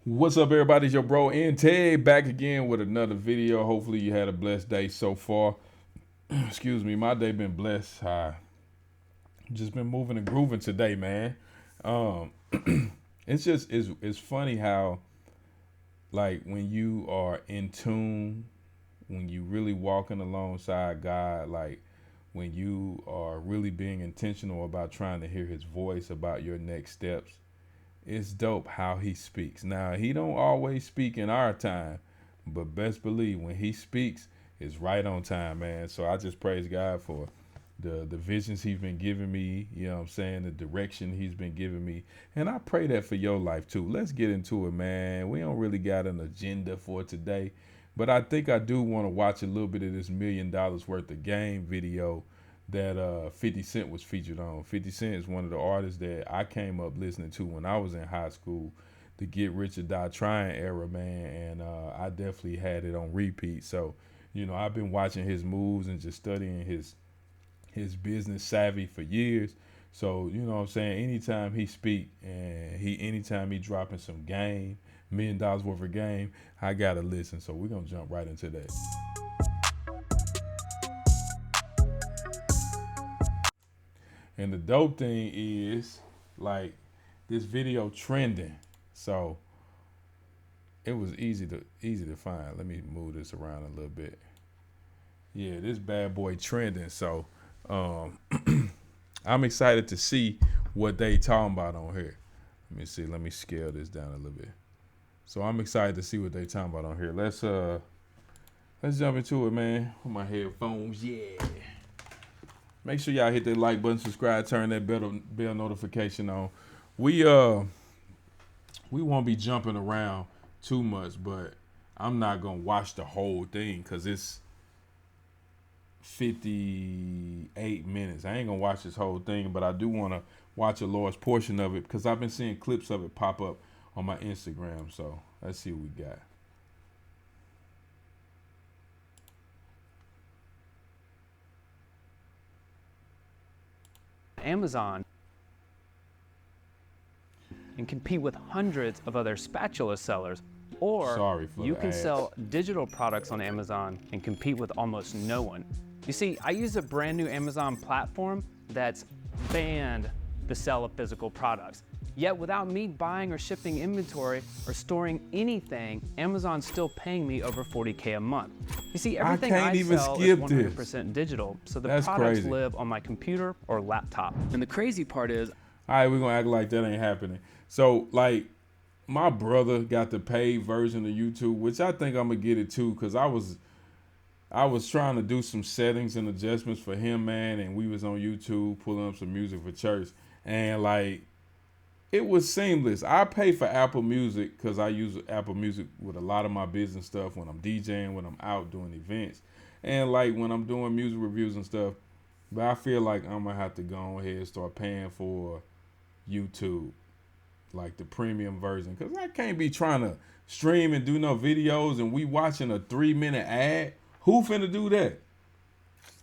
What's up, everybody? It's your bro NTEG back again with another video. Hopefully, you had a blessed day so far. Excuse me, my day been blessed. I just been moving and grooving today, man. Um, it's funny how like when you are in tune, when you really walking alongside God, like when you are really being intentional about trying to hear His voice about your next steps. It's dope how he speaks. Now he don't always speak in our time, but best believe when he speaks, it's right on time, man. So I just praise God for the visions he's been giving me, you know what I'm saying, the direction he's been giving me. And I pray that for your life too. Let's get into it, man. We don't really got an agenda for today, but I think I do want to watch a little bit of this $1 million worth of game video that 50 Cent was featured on. 50 Cent is one of the artists that I came up listening to when I was in high school, the Get Rich or Die Trying era, man, and I definitely had it on repeat. So, I've been watching his moves and just studying his business savvy for years. So, you know what I'm saying? Anytime he speak and anytime he dropping some game, $1 million worth of game, I gotta listen. So we're gonna jump right into that. And the dope thing is, like, this video trending. So it was easy to find. Let me move this around a little bit. Yeah, this bad boy trending. So um, I'm excited to see what they talking about on here. Let me see. Let me scale this down a little bit. So I'm excited to see what they talking about on here. Let's jump into it, man. With my headphones, yeah. Make sure y'all hit that like button, subscribe, turn that bell notification on. We we won't be jumping around too much, but I'm not gonna watch the whole thing because it's 58 minutes. I ain't gonna watch this whole thing, but I do want to watch a large portion of it because I've been seeing clips of it pop up on my Instagram. So let's see what we got. Amazon and compete with hundreds of other spatula sellers, or you can sell digital products on Amazon and compete with almost no one. You see, I use a brand new Amazon platform that's banned the sale of physical products. Yet without me buying or shipping inventory or storing anything, Amazon's still paying me over $40K a month. You see, everything I sell is 100% digital, so the products live on my computer or laptop. And the crazy part is, all right, we're gonna act like that ain't happening. So, like, my brother got the paid version of YouTube, which I think I'm gonna get it too, because I was trying to do some settings and adjustments for him, man, and we was on YouTube pulling up some music for church, and like, it was seamless. I pay for Apple Music because I use Apple Music with a lot of my business stuff when I'm DJing, when I'm out doing events, and like when I'm doing music reviews and stuff. But I feel like I'm gonna have to go ahead and start paying for YouTube, like the premium version, because I can't be trying to stream and do no videos and we watching a 3-minute ad. Who finna do that?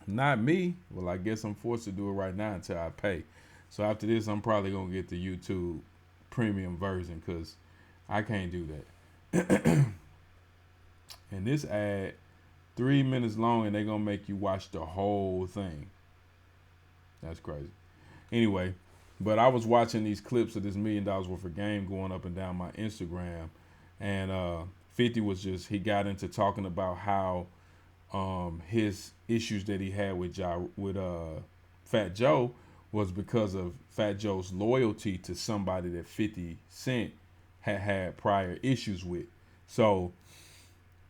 Not me. Well, I guess I'm forced to do it right now until I pay. So after this, I'm probably gonna get the YouTube premium version because I can't do that. And this ad, 3 minutes long, and they're gonna make you watch the whole thing. That's crazy. Anyway, but I was watching these clips of this $1 million worth of game going up and down my Instagram, and 50 was he got into talking about how his issues that he had with Fat Joe was because of Fat Joe's loyalty to somebody that 50 Cent had prior issues with. So,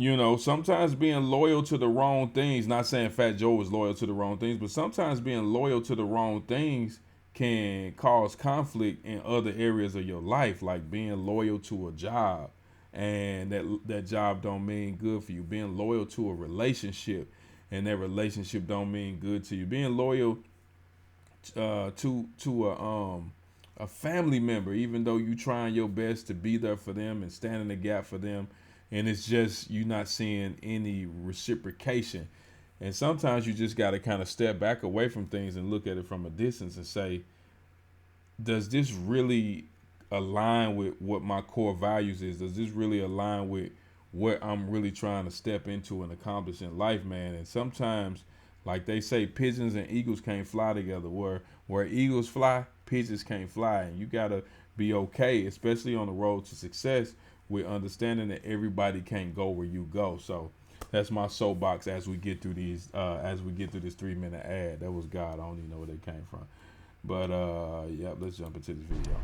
sometimes being loyal to the wrong things, not saying Fat Joe was loyal to the wrong things, but sometimes being loyal to the wrong things can cause conflict in other areas of your life, like being loyal to a job and that job don't mean good for you. Being loyal to a relationship and that relationship don't mean good to you. Being loyal to a family member, even though you trying your best to be there for them and stand in the gap for them, and it's just you not seeing any reciprocation. And sometimes you just got to kind of step back away from things and look at it from a distance and say, does this really align with what my core values is? Does this really align with what I'm really trying to step into and accomplish in life, man? And sometimes, like they say, pigeons and eagles can't fly together. Where eagles fly, pigeons can't fly. And you gotta be okay, especially on the road to success, with understanding that everybody can't go where you go. So that's my soapbox as we get through this 3-minute ad. That was God. I don't even know where they came from. But yeah, let's jump into this video.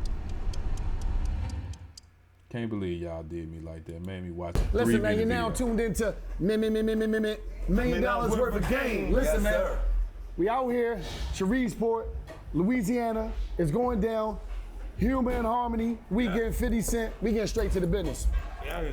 Can't believe y'all did me like that. Made me watch a 3-minute video. Listen, man, you're now tuned into $1 million worth of game. Listen, man, we out here, Shreveport, Louisiana. It's going down. Human Harmony. We getting 50 Cent. We getting straight to the business. Yeah.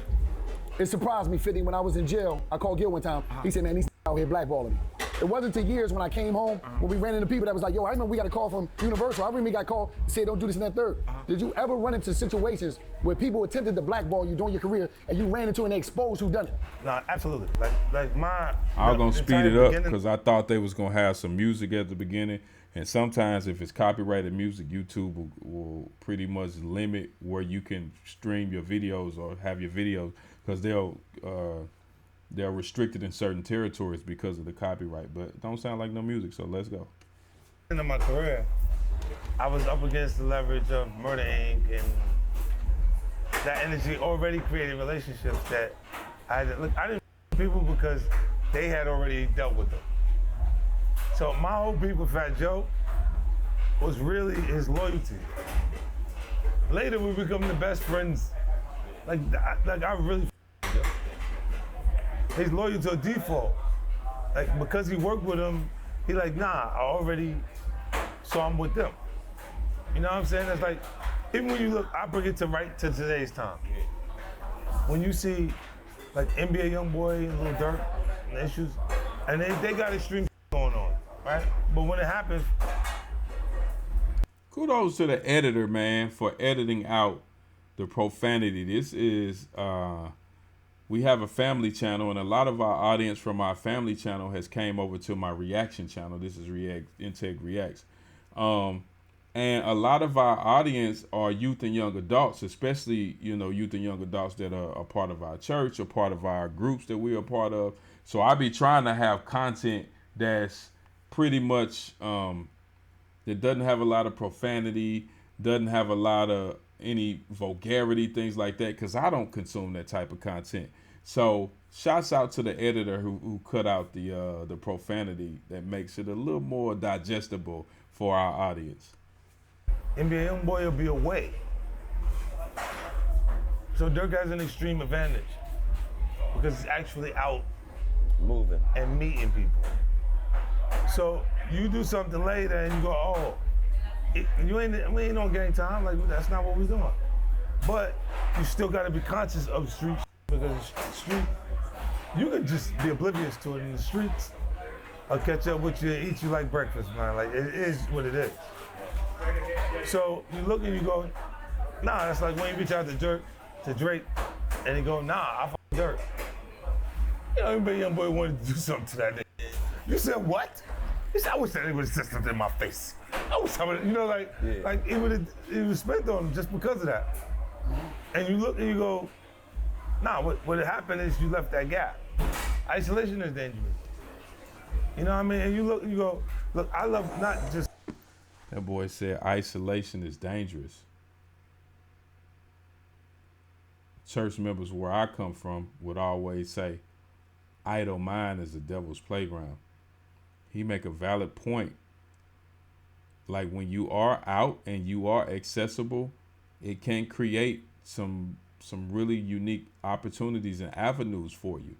It surprised me, 50, when I was in jail. I called Gil one time. He said, man, these out here blackballing me. It wasn't until years when I came home, when we ran into people that was like, yo, I remember we got a call from Universal. I remember we got called, say don't do this and that third. Did you ever run into situations where people attempted to blackball you during your career and you ran into and they exposed who done it? No, absolutely. Like my. I was gonna speed it up because I thought they was gonna have some music at the beginning. And sometimes if it's copyrighted music, YouTube will pretty much limit where you can stream your videos or have your videos, because they're restricted in certain territories because of the copyright. But it don't sound like no music, so let's go. In my career, I was up against the leverage of Murder Inc. and that energy already created relationships that I didn't people because they had already dealt with them. So my whole beef with Fat Joe was really his loyalty. Later we become the best friends. Like I really he's loyal to a default. Like, because he worked with him, he like, nah, I already saw him with them. You know what I'm saying? It's like, even when you look, I bring it to today's time. When you see like NBA YoungBoy and Lil Durk and issues, and they got extreme going on, right? But when it happens, kudos to the editor, man, for editing out the profanity. This is we have a family channel, and a lot of our audience from our family channel has came over to my reaction channel. This is NTEG Reacts. And a lot of our audience are youth and young adults, especially, youth and young adults that are a part of our church or part of our groups that we are part of. So I be trying to have content that's pretty much, that doesn't have a lot of profanity, doesn't have a lot of any vulgarity, things like that, because I don't consume that type of content. So shouts out to the editor who cut out the profanity that makes it a little more digestible for our audience. NBA YoungBoy will be away. So Dirk has an extreme advantage because he's actually out moving and meeting people. So you do something later and you go, oh, we ain't on game time. Like, that's not what we're doing. But you still got to be conscious of street, because the street, you can just be oblivious to it in the streets. I'll catch up with you and eat you like breakfast, man. Like, it is what it is. So you look and you go, nah, that's like when you reach out to Drake, and he go, nah, I fuck Dirk. Everybody YoungBoy wanted to do something to that nigga. You said what? He said, I wish that nigga would have said something in my face. I wish I would, like it was spent on him just because of that. And you look and you go, nah, what happened is you left that gap. Isolation is dangerous. You know what I mean? And you look and you go, look, I love not just. That boy said isolation is dangerous. Church members where I come from would always say, idle mind is the devil's playground. He make a valid point. Like, when you are out and you are accessible, it can create some really unique opportunities and avenues for you.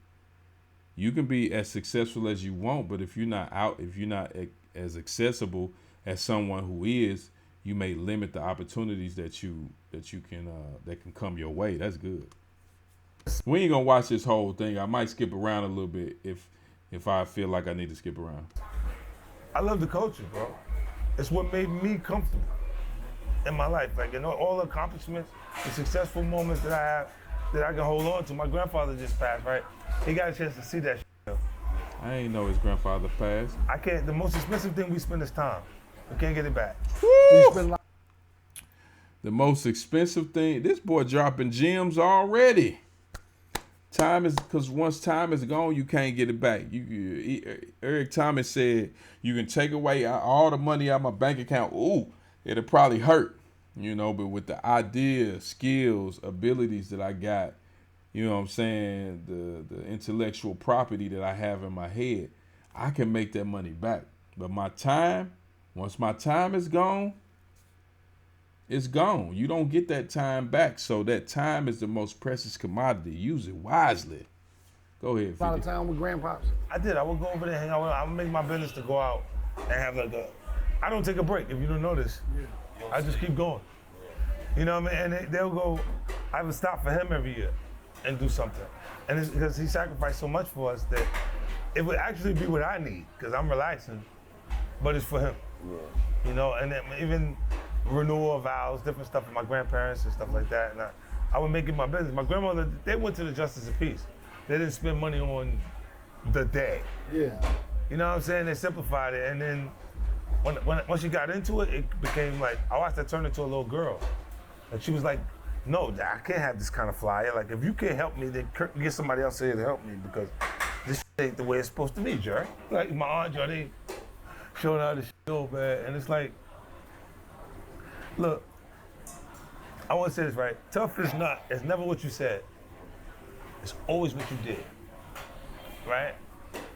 You can be as successful as you want, but if you're not out, if you're not as accessible as someone who is, you may limit the opportunities that can come your way. That's good. We ain't gonna watch this whole thing. I might skip around a little bit if I feel like I need to skip around. I love the culture, bro. It's what made me comfortable in my life. Like, all the accomplishments, the successful moments that I have, that I can hold on to. My grandfather just passed, right? He got a chance to see that shit. I ain't know his grandfather passed. I can't. The most expensive thing we spend is time. We can't get it back. The most expensive thing, this boy dropping gems already. Time is, because once time is gone, you can't get it back. Eric Thomas said, you can take away all the money out of my bank account. Ooh, it'll probably hurt, but with the ideas, skills, abilities that I got, you know what I'm saying, the intellectual property that I have in my head, I can make that money back. But my time, once my time is gone, it's gone. You don't get that time back. So that time is the most precious commodity. Use it wisely. Go ahead, 50. Out of town with grandpops? I did. I would go over there, hang out. I would make my business to go out and have I don't take a break, if you don't notice. Yeah. I just keep going. You know what I mean? And they'll go, I would stop for him every year and do something. And it's because he sacrificed so much for us that it would actually be what I need, because I'm relaxing, but it's for him. Yeah. And then even renewal of vows, different stuff with my grandparents and stuff like that. And I would make it my business. My grandmother, they went to the Justice of Peace. They didn't spend money on the day. Yeah. You know what I'm saying? They simplified it. And then once she got into it, it became like, I watched her turn into a little girl. And she was like, no, I can't have this kind of flyer. Like, if you can't help me, then get somebody else here to help me, because this ain't the way it's supposed to be, Jerry. Like my aunt, they showing how this so bad. And it's like, look, I want to say this right. Tough is it's never what you said. It's always what you did, right?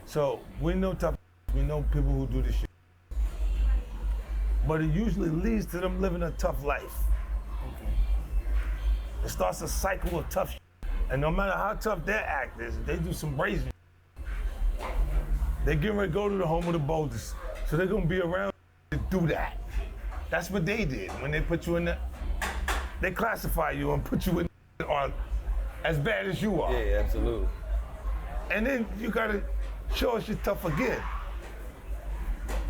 So we know tough, we know people who do this shit. But it usually leads to them living a tough life. Okay. It starts a cycle of tough shit. And no matter how tough their act is, they do some brazen shit. They getting ready to go to the home of the boldest. So they're gonna be around to do that. That's what they did when they put you in the, they classify you and put you in on as bad as you are. Yeah, absolutely. And then you gotta show us you're tough again.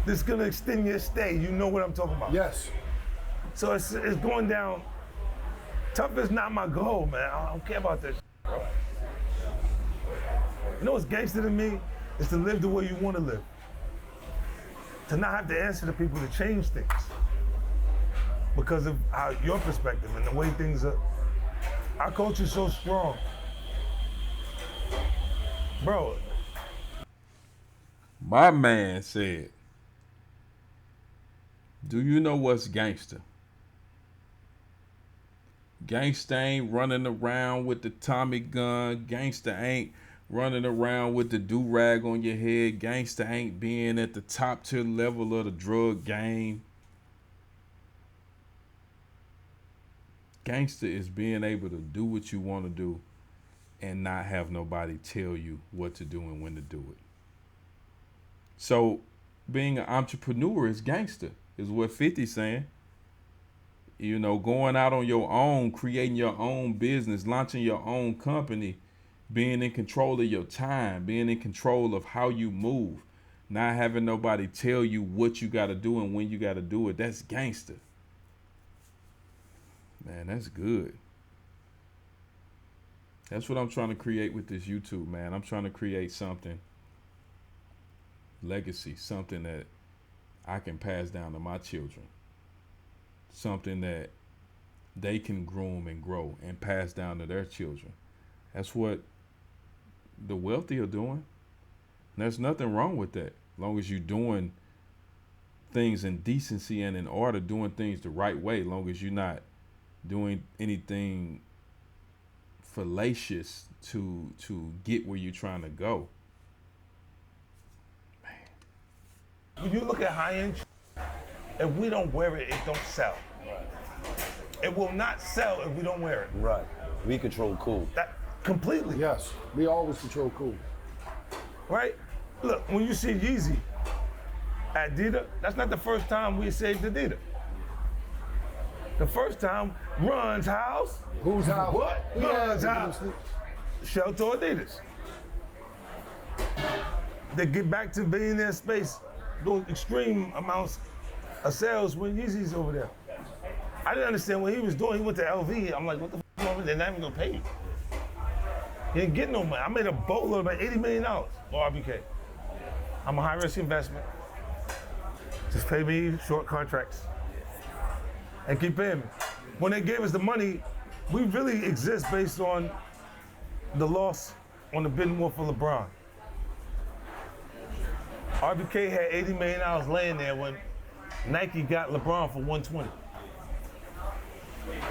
This is gonna extend your stay. You know what I'm talking about. Yes. So it's going down. Tough is not my goal, man. I don't care about this, bro. You know what's gangster to me? Is to live the way you wanna live. To not have to answer to people to change things. Because of how your perspective and the way things are. Our culture's so strong. Bro. My man said, do you know what's gangster? Gangster ain't running around with the Tommy gun. Gangster ain't running around with the do-rag on your head. Gangster ain't being at the top tier level of the drug game. Gangster is being able to do what you want to do and not have nobody tell you what to do and when to do it. So being an entrepreneur is gangster, is what 50's saying. Going out on your own, creating your own business, launching your own company, being in control of your time, being in control of how you move, not having nobody tell you what you got to do and when you got to do it. That's gangster. Man, that's good. That's what I'm trying to create with this YouTube, man. I'm trying to create something, legacy, something that I can pass down to my children. Something that they can groom and grow and pass down to their children. That's what the wealthy are doing. And there's nothing wrong with that, as long as you're doing things in decency and in order, doing things the right way, as long as you're not doing anything fallacious to get where you're trying to go. Man. When you look at high-end, if we don't wear it, it don't sell. Right. It will not sell if we don't wear it. Right. We control cool. That completely. Yes. We always control cool. Right? Look, when you see Yeezy at Adidas, that's not the first time we saved Adidas. The first time, Run's house. Whose house? What? Run's house. Shoutout Adidas. They get back to being in space, those extreme amounts of sales when Yeezy's over there. I didn't understand what he was doing. He went to LV. I'm like, what the f***? They're not even gonna pay you. He didn't get no money. I made a boatload, about $80 million for RBK. I'm a high-risk investment. Just pay me short contracts and keep paying me. when they gave us the money, we really exist based on the loss on the bidding war for LeBron. RBK had $80 million laying there when Nike got LeBron for $120.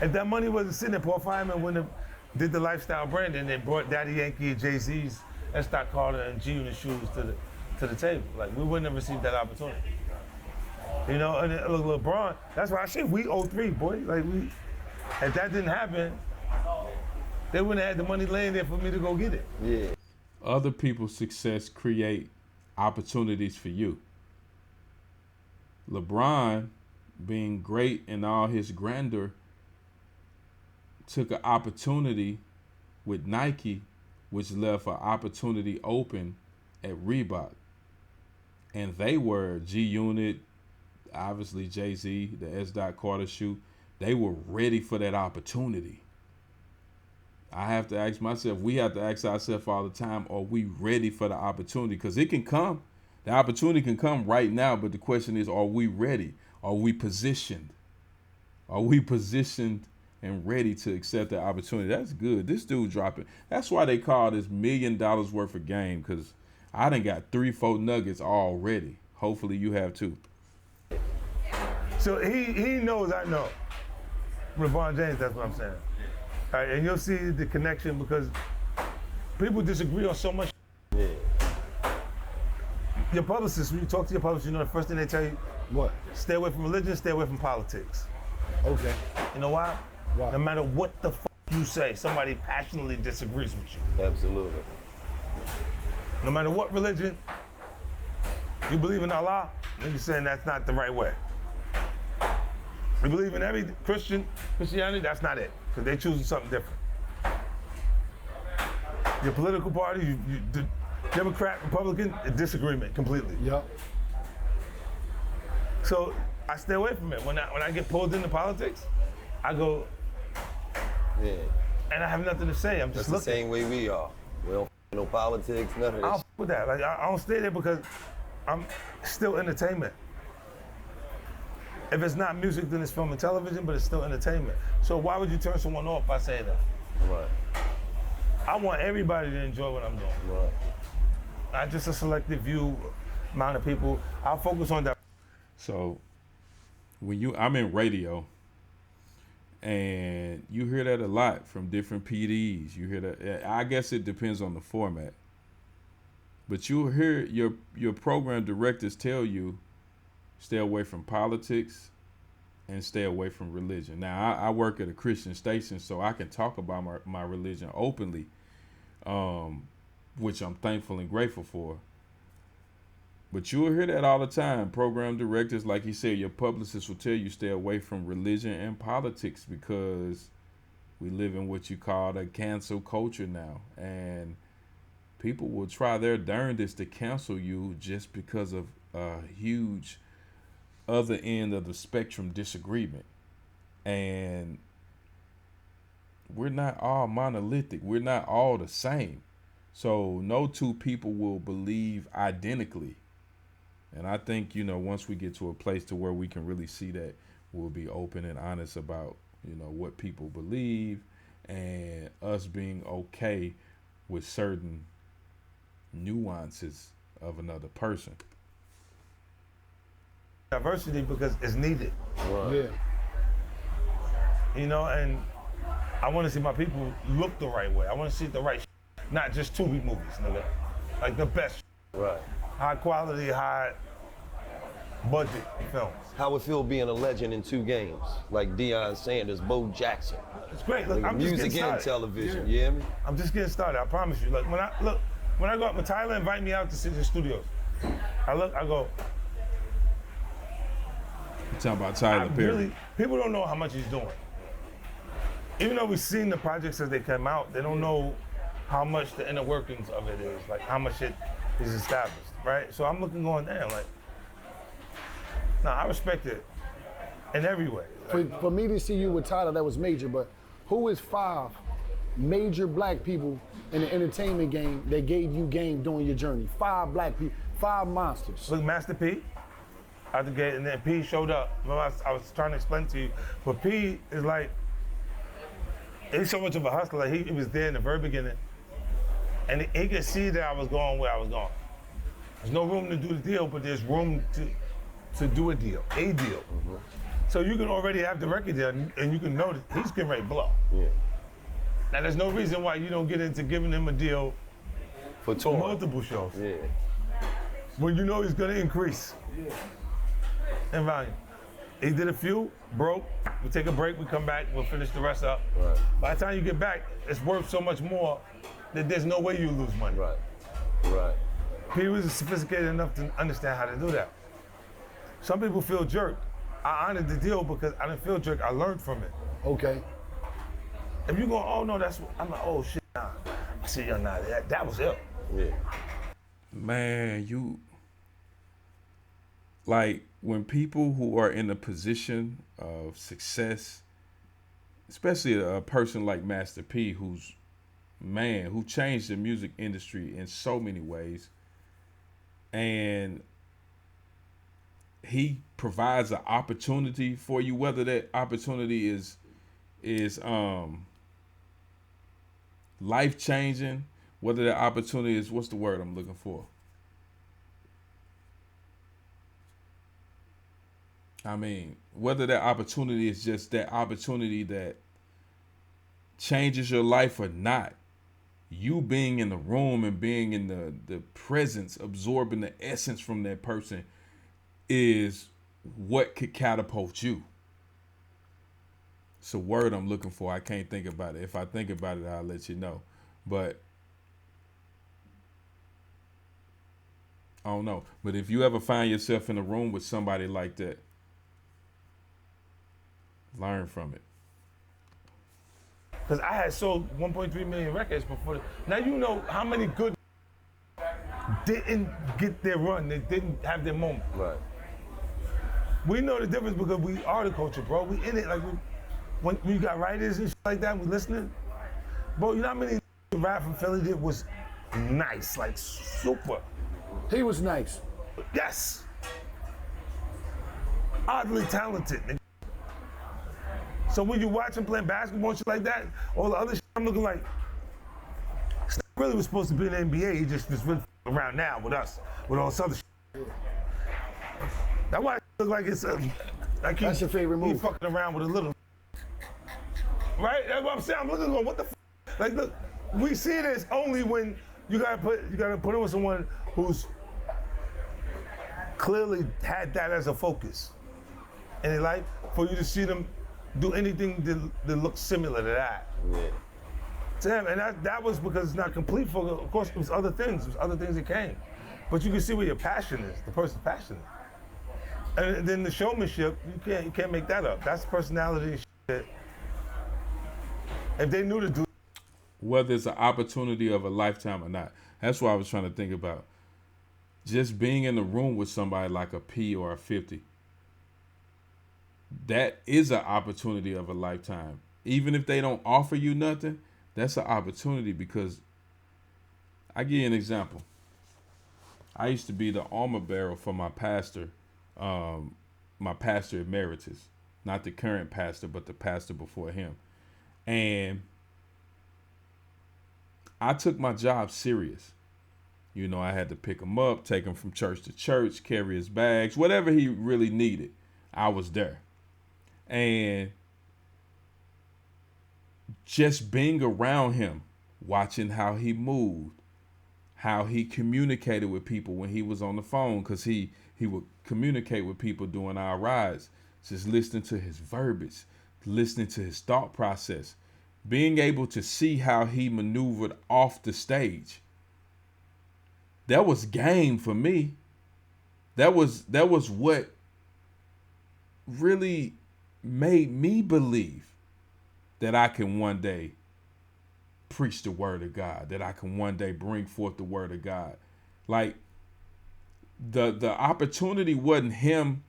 If that money wasn't sitting there, Paul Fireman wouldn't have did the lifestyle brand and then brought Daddy Yankee and Jay-Z's and Stock Carter and G-Unit shoes to the table. Like, we wouldn't have received that opportunity. You know, and look, LeBron, that's why I say we 03, boy. Like, if that didn't happen, they wouldn't have had the money laying there for me to go get it. Yeah. Other people's success create opportunities for you. LeBron, being great in all his grandeur, took an opportunity with Nike, which left an opportunity open at Reebok. And they were G-Unit, obviously Jay-Z, the S. Carter shoe. They were ready for that opportunity. I have to ask myself, we have to ask ourselves all the time, are we ready for the opportunity? Because it can come. The opportunity can come right now, but the question is, are we ready? Are we positioned? Are we positioned and ready to accept the opportunity? That's good. This dude dropping. That's why they call this $1 million worth of game, because I done got 3-4 nuggets already. Hopefully you have too. So he knows I know. LeBron James, that's what I'm saying. All right, and you'll see the connection because people disagree on so much. Yeah. Your publicist, when you talk to your publicist, you know the first thing they tell you? What? Stay away from religion, stay away from politics. Okay. You know why? Why? No matter what the you say, somebody passionately disagrees with you. Absolutely. No matter what religion, you believe in Allah, then you're saying that's not the right way. You believe in every Christianity, that's not it, because they're choosing something different. Your political party, the Democrat, Republican, a disagreement completely. Yep. So I stay away from it. When I get pulled into politics, I go, Yeah. and I have nothing to say. I'm just That's the looking. same way we are. We don't no politics, none of I this. don't with that. Like I don't stay there because I'm still entertainment. If it's not music, then it's film and television, but it's still entertainment. So why would you turn someone off by saying that? Right. I want everybody to enjoy what I'm doing. Right. Not just a selective view amount of people. I'll focus on that. So I'm in radio, and you hear that a lot from different PDs. You hear that. I guess it depends on the format, but you'll hear your program directors tell you, stay away from politics and stay away from religion. Now, I work at a Christian station, so I can talk about my religion openly, which I'm thankful and grateful for. But you'll hear that all the time. Program directors, like you said, your publicists will tell you stay away from religion and politics because we live in what you call the cancel culture now. And people will try their darndest to cancel you just because of a huge other end of the spectrum disagreement. And we're not all monolithic. We're not all the same. So no two people will believe identically. And I think, once we get to a place to where we can really see that, we'll be open and honest about, what people believe and us being okay with certain nuances of another person. Diversity because it's needed. Right. Yeah. And I want to see my people look the right way. I want to see the right not just Tubi movies, nigga. Like the best Right. high quality, high budget films. How it feel being a legend in 2 games, like Deion Sanders, Bo Jackson. It's great. Look, I'm just Music getting and started. television, you hear me? I'm just getting started. I promise you. Like when I go up, when Tyler invite me out to see the studios, I go. You talking about Tyler Perry? People don't know how much he's doing. Even though we've seen the projects as they come out, they don't know how much the inner workings of it is, like how much it is established, right? So I'm looking going down, like, I respect it in every way. For me to see you with Tyler, that was major, but who is 5 major black people in the entertainment game that gave you game during your journey? 5 black people, 5 monsters. Look, Master P, out the gate, and then P showed up. Remember, I was trying to explain to you, but P is like, he's so much of a hustler. He was there in the very beginning, and he could see that I was going where I was going. There's no room to do the deal, but there's room to do a deal. Mm-hmm. So you can already have the record deal, and you can know that he's getting ready to blow. Yeah. Now, there's no reason why you don't get into giving him a deal for multiple shows. Yeah. When you know he's gonna increase in volume. He did a few, broke. We take a break, we come back, we'll finish the rest up. Right. By the time you get back, it's worth so much more that there's no way you lose money. Right. Right. He was sophisticated enough to understand how to do that. Some people feel jerked. I honored the deal because I didn't feel jerked, I learned from it. Okay. If you go, oh no, that's what, I'm like, oh shit, nah. I said, yo, nah, that was it. Yeah. Man, like when people who are in a position of success, especially a person like Master P, who changed the music industry in so many ways, and he provides an opportunity for you, whether that opportunity is life-changing, whether that opportunity is, what's the word I'm looking for? I mean, whether that opportunity is just that opportunity that changes your life or not, you being in the room and being in the presence, absorbing the essence from that person is what could catapult you. It's a word I'm looking for. I can't think about it. If I think about it, I'll let you know. But I don't know. But if you ever find yourself in a room with somebody like that, learn from it. Because I had sold 1.3 million records before. Now you know how many good didn't get their run. They didn't have their moment. Right. We know the difference because we are the culture, bro. We in it. Like when you got writers and shit like that, we listening. Bro, you know how many rap from Philly did was nice, like super. He was nice. Yes. Oddly talented. So when you watch him playing basketball and shit like that, all the other shit, I'm looking like, Steph really was supposed to be in the NBA. He just really around now with us, with all this other shit. That's why it look like it's like that's your favorite move. He fucking around with a little, right? That's what I'm saying. I'm looking going, what the f? Like, look, we see this only when you gotta put it with someone who's clearly had that as a focus in their life, for you to see them do anything that looks similar to that. Yeah. To him, and that was because it's not complete for, of course, it was other things. It was other things that came. But you can see where your passion is, the person's passionate. And then the showmanship, you can't make that up. That's personality and shit. If they knew to do, whether it's an opportunity of a lifetime or not, that's what I was trying to think about. Just being in the room with somebody like a P or a 50, that is an opportunity of a lifetime. Even if they don't offer you nothing, that's an opportunity. Because I give you an example. I used to be the armor bearer for my pastor emeritus, not the current pastor, but the pastor before him. And I took my job serious. You know, I had to pick him up, take him from church to church, carry his bags, whatever he really needed, I was there. And just being around him, watching how he moved, how he communicated with people when he was on the phone, because he would communicate with people during our rides, just listening to his verbiage, listening to his thought process, being able to see how he maneuvered off the stage. That was game for me. That was what really made me believe that I can one day preach the word of God, that I can one day bring forth the word of God. Like, the opportunity wasn't him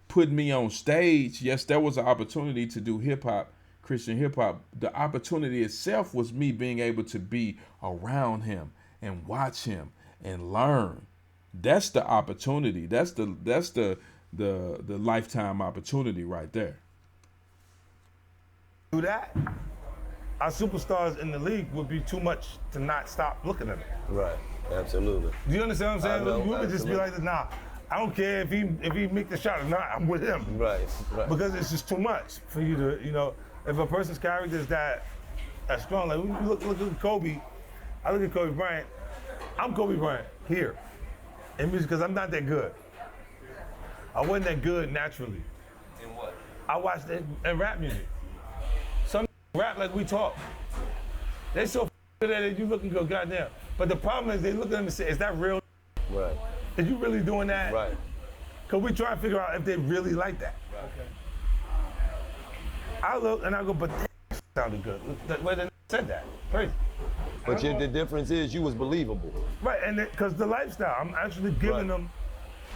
putting me on stage. Yes, there was an opportunity to do hip hop, Christian hip hop. The opportunity itself was me being able to be around him and watch him and learn. That's the opportunity. That's the the lifetime opportunity right there. Do that, our superstars in the league would be too much to not stop looking at them. Right, absolutely. Do you understand what I'm saying? Know, you would just be like, nah, I don't care if he make the shot or not, I'm with him. Right. Because it's just too much for you to, you know, if a person's character is that strong, like look at Kobe, I look at Kobe Bryant, I'm Kobe Bryant here in music because I'm not that good. I wasn't that good naturally. In what? I watched it in rap music. Some rap like we talk. They so good at it, you look and go, goddamn. But the problem is they look at them and say, is that real? Right. Is you really doing that? Right. Because we try to figure out if they really like that. Okay. I look and I go, but that sounded good. The way they said that, crazy. But the difference is you was believable. Right, and because the lifestyle, I'm actually giving them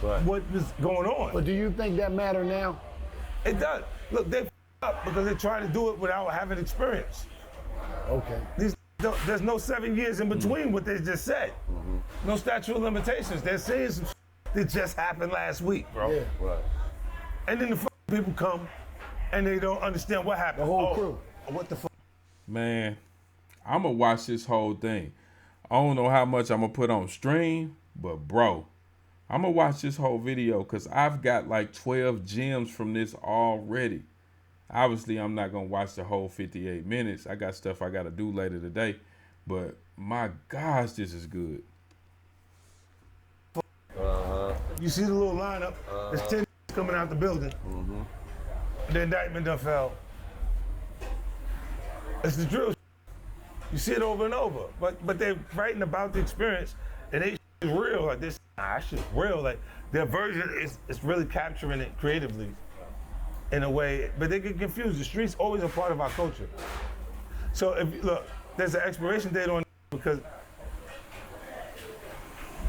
what was going on. But do you think that matter now? It does. Look, they up because they try to do it without having experience. Okay. There's no 7 years in between what they just said. No statute of limitations. They're saying some that just happened last week, bro. Yeah. Right. And then the people come and they don't understand what happened. The whole crew. What the fuck? Man, I'm gonna watch this whole thing. I don't know how much I'm gonna put on stream, but bro, I'm gonna watch this whole video because I've got like 12 gems from this already. Obviously, I'm not gonna watch the whole 58 minutes. I got stuff I gotta do later today, but my gosh, this is good. You see the little lineup? There's 10 coming out the building. The indictment done fell. It's the drill. You see it over and over. But they're writing about the experience, and they is real. Like this, that shit's real. Like their version is really capturing it creatively in a way. But they get confused. The street's always a part of our culture. So if you look, there's an expiration date on it because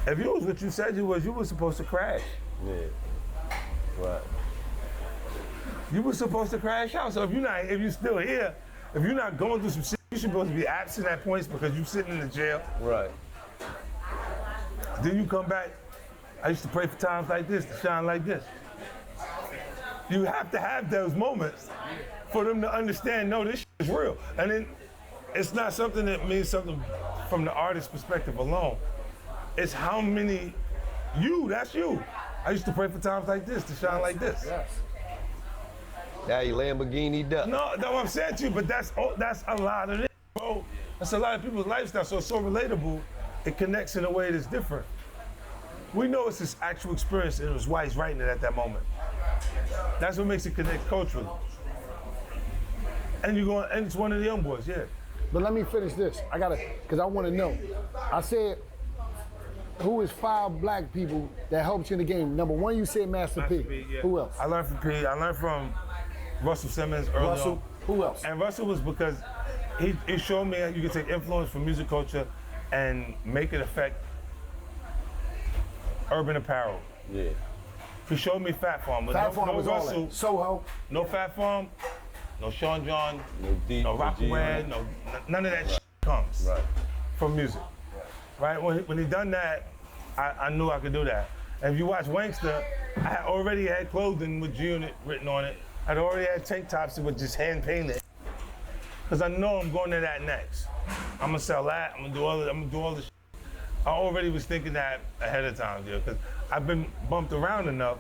if you was what you said you were supposed to crash. Yeah. Right. You were supposed to crash out. So if you're still here, if you're not going through some shit, you're supposed to be absent at points because you're sitting in the jail. Right. Then you come back. I used to pray for times like this to shine like this. You have to have those moments for them to understand, no, this shit is real. And then it's not something that means something from the artist's perspective alone. It's how many, that's you. I used to pray for times like this to shine like this. Yes. Now you Lamborghini duck. No, that's what I'm saying to you, but that's a lot of it, bro. That's a lot of people's lifestyle, so it's so relatable. It connects in a way that's different. We know it's this actual experience and it was why he's writing it at that moment. That's what makes it connect culturally. And and it's one of the young boys, yeah. But let me finish this. Because I want to know. I said, who is 5 black people that helped you in the game? Number 1, you said Master P. Yeah. Who else? I learned from P. I learned from Russell Simmons early on. Who else? And Russell was because he showed me that you can take influence from music culture and make it affect urban apparel. Yeah. He showed me Fat Farm, but Fat Farm no was Russell, all that. Soho. no Fat Farm, no Sean John, no Deep, Rockaway, none of that shit comes from music. Right? When he done that, I knew I could do that. And if you watch Gangster, I already had clothing with G-Unit written on it. I'd already had tank tops that were just hand painted. Because I know I'm going to that next. I'm gonna sell that, I'm gonna do all this shit. I already was thinking that ahead of time, because I've been bumped around enough.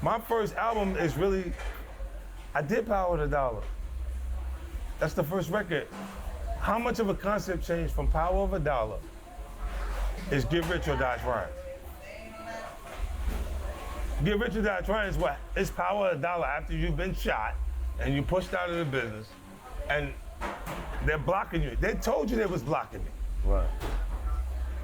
My first album is really, I did Power of the Dollar. That's the first record. How much of a concept change from Power of a Dollar is Get Rich or Die Trying? Get Rich or Die Trying is what? It's Power of a Dollar after you've been shot and you pushed out of the business and they're blocking you. They told you they was blocking me. Right.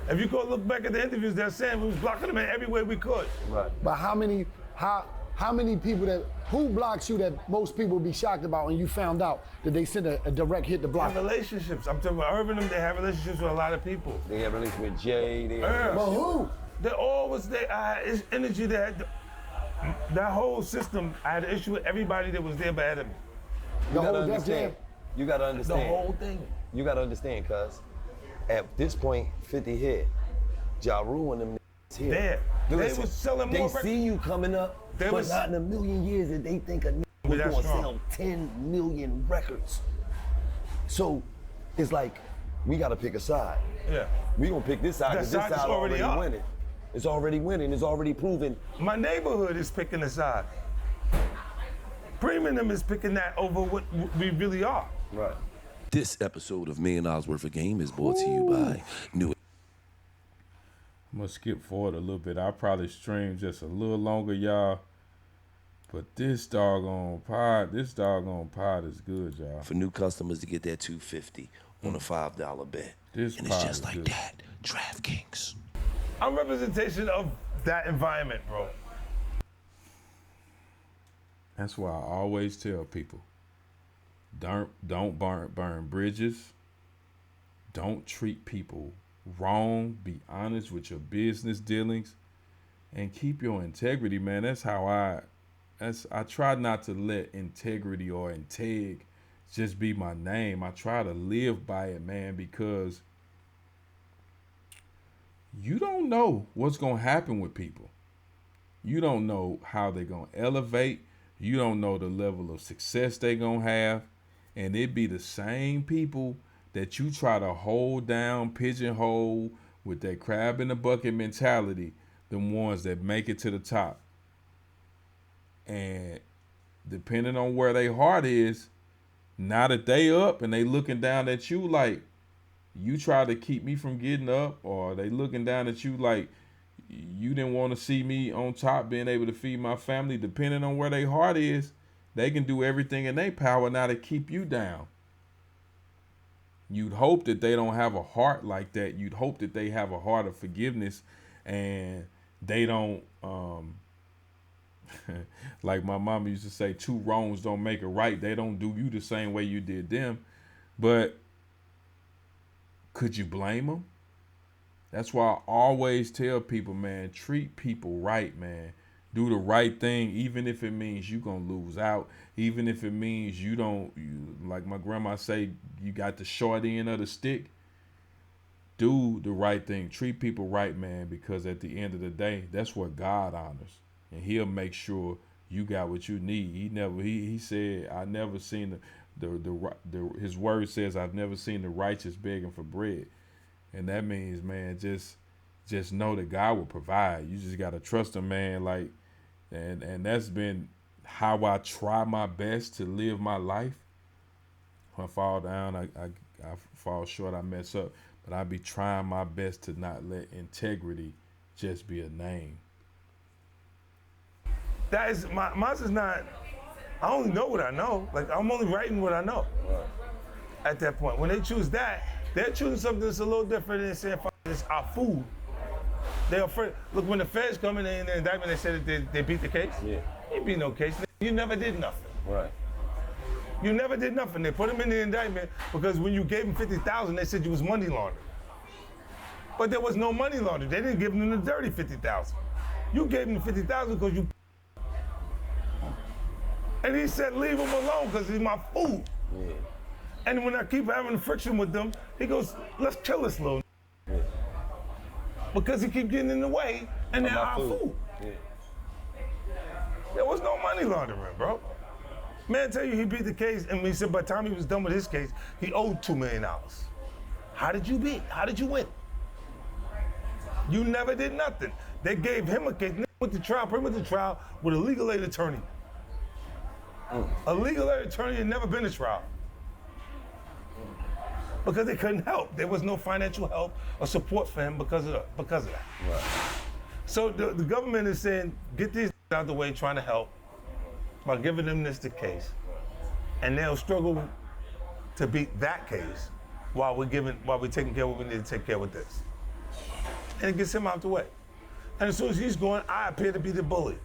If you go look back at the interviews, they're saying we was blocking them in every way we could. Right. But how many people who blocks you that most people would be shocked about and you found out that they sent a direct hit to block? Relationships. I'm talking about Urban, they have relationships with a lot of people. They have relationships with Jay. But who? They always, it's energy that whole system, I had an issue with everybody that was there ahead of me. The whole Def Jam? You gotta understand. The whole thing. You gotta understand, cuz at this point, 50 hit. Ja Rule and them niggas here. There. They was selling more records. They see you coming up, but not in a million years that they think a nigga was gonna sell 10 million records. So it's like, we gotta pick a side. Yeah. We gonna pick this side, because this side already winning. It's already winning, it's already proven. My neighborhood is picking the side. Premium is picking that over what we really are. Right. This episode of $1 Million Worth of Game is brought to you by New. I'm gonna skip forward a little bit. I'll probably stream just a little longer, y'all. But this doggone pod is good, y'all. For new customers to get that $250 on a $5 bet. This and it's just like good. That. DraftKings. I'm representation of that environment, bro. That's why I always tell people, don't burn bridges. Don't treat people wrong. Be honest with your business dealings, and keep your integrity, man. That's how I try not to let integrity or NTEG just be my name. I try to live by it, man, because you don't know what's going to happen with people. You don't know how they're going to elevate. You don't know the level of success they're going to have. And it be the same people that you try to hold down, pigeonhole with that crab in the bucket mentality, the ones that make it to the top. And depending on where their heart is, now that they up and they looking down at you like, you try to keep me from getting up, or they looking down at you like you didn't want to see me on top being able to feed my family, depending on where their heart is, they can do everything in their power now to keep you down. You'd hope that they don't have a heart like that. You'd hope that they have a heart of forgiveness and they don't, like my mama used to say, 2 wrongs don't make a right. They don't do you the same way you did them. But could you blame them? That's why I always tell people, man, treat people right, man. Do the right thing, even if it means you gonna lose out, even if it means you like my grandma say, you got the short end of the stick. Do the right thing. Treat people right, man, because at the end of the day, that's what God honors. And he'll make sure you got what you need. He said, I never seen his word says, I've never seen the righteous begging for bread. And that means, man, just know that God will provide. You just gotta trust him, man. Like, and that's been how I try my best to live my life. When I fall down, I fall short, I mess up. But I be trying my best to not let integrity just be a name. That is, mine is not, I only know what I know. Like, I'm only writing what I know. At that point. When they choose that, they're choosing something that's a little different than saying, it's our food. They're afraid. Look, when the feds come in the indictment, they said that they beat the case. Yeah. You beat no case. You never did nothing. Right. You never did nothing. They put him in the indictment because when you gave him $50,000, they said you was money laundering. But there was no money laundering. They didn't give him the dirty $50,000. You gave him the $50,000 because you. And he said, leave him alone because he's my food. Yeah. And when I keep having friction with them, he goes, let's kill this little. Yeah. Because he keep getting in the way, and they're our food. Yeah. There was no money laundering, bro. Man, tell you he beat the case, and he said by the time he was done with his case, he owed $2 million. How did you beat? How did you win? You never did nothing. They gave him a case, went to trial, put him went to trial with a legal aid attorney. A legal aid attorney had never been to trial. Because they couldn't help. There was no financial help or support for him because of that. Right. So the government is saying, get these out of the way, trying to help by giving them the case. And they'll struggle to beat that case while we're taking care of what we need to take care of with this. And it gets him out the way. And as soon as he's going, I appear to be the bully.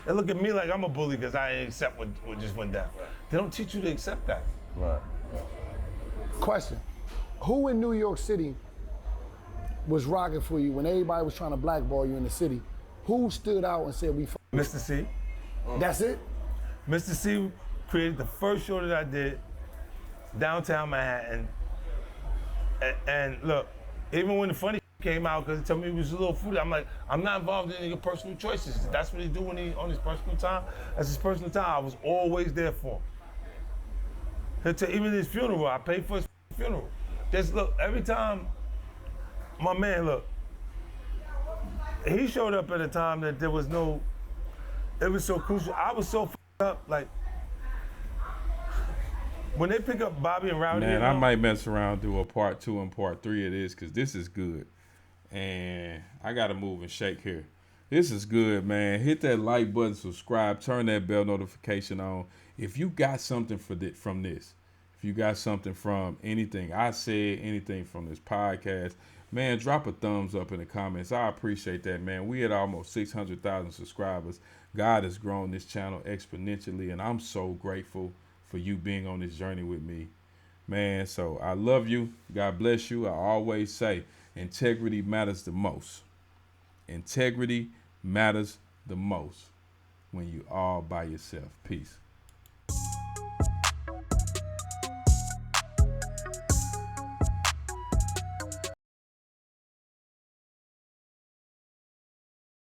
They look at me like I'm a bully because I didn't accept what just went down. They don't teach you to accept that. Right. Question, who in New York City was rocking for you when everybody was trying to blackball you in the city? Who stood out and said, we Mr. C. That's it? Mr. C created the first show that I did, downtown Manhattan. And look, even when the funny came out because he told me he was a little fruity. I'm like, I'm not involved in any personal choices. That's what he do when he on his personal time. That's his personal time. I was always there for him. Even his funeral, I paid for his funeral. Just look, every time, my man, look, he showed up at a time that there was no, it was so crucial. I was so f***ed up, like, when they pick up Bobby and Rowdy. Man, I might mess around, do a part 2 and part 3 of this, because this is good. And I got to move and shake here. This is good, man. Hit that like button, subscribe, turn that bell notification on. If you got something from this, if you got something from anything I said, anything from this podcast, man, drop a thumbs up in the comments. I appreciate that, man. We had almost 600,000 subscribers. God has grown this channel exponentially, and I'm so grateful for you being on this journey with me, man. So I love you. God bless you. I always say integrity matters the most. Integrity matters the most when you all by yourself. Peace.